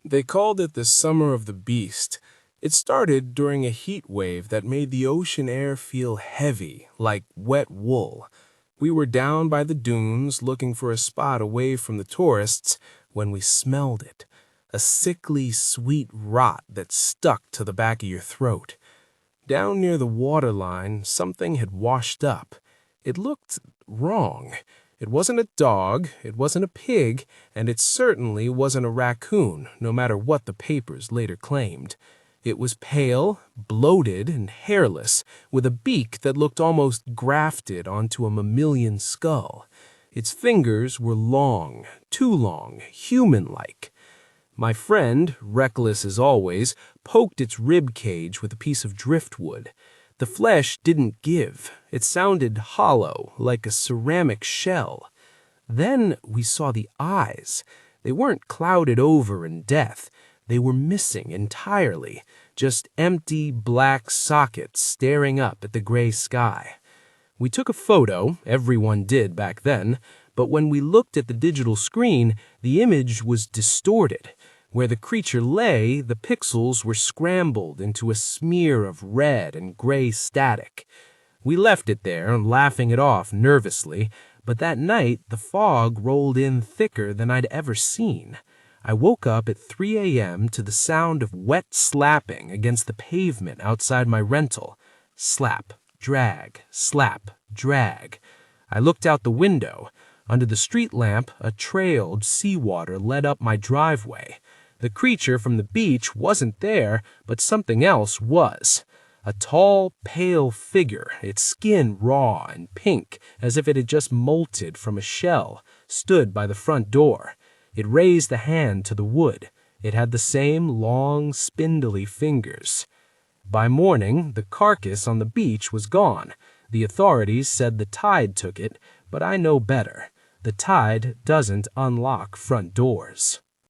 They called it the Summer of the Beast. It started during a heat wave that made the ocean air feel heavy, like wet wool. We were down by the dunes looking for a spot away from the tourists when we smelled it. A sickly, sweet rot that stuck to the back of your throat. Down near the waterline, something had washed up. It looked wrong. It wasn't a dog, it wasn't a pig, and it certainly wasn't a raccoon, no matter what the papers later claimed. It was pale, bloated, and hairless, with a beak that looked almost grafted onto a mammalian skull. Its fingers were long, too long, human-like. My friend, reckless as always, poked its rib cage with a piece of driftwood. The flesh didn't give. It sounded hollow, like a ceramic shell. Then we saw the eyes. They weren't clouded over in death. They were missing entirely, just empty black sockets staring up at the gray sky. We took a photo, everyone did back then, but when we looked at the digital screen, the image was distorted. Where the creature lay, the pixels were scrambled into a smear of red and gray static. We left it there, laughing it off nervously, but that night the fog rolled in thicker than I'd ever seen. I woke up at 3 a.m. to the sound of wet slapping against the pavement outside my rental. Slap, drag, slap, drag. I looked out the window. Under the street lamp, a trailed seawater led up my driveway. The creature from the beach wasn't there, but something else was. A tall, pale figure, its skin raw and pink, as if it had just molted from a shell, stood by the front door. It raised a hand to the wood. It had the same long, spindly fingers. By morning, the carcass on the beach was gone. The authorities said the tide took it, but I know better. The tide doesn't unlock front doors.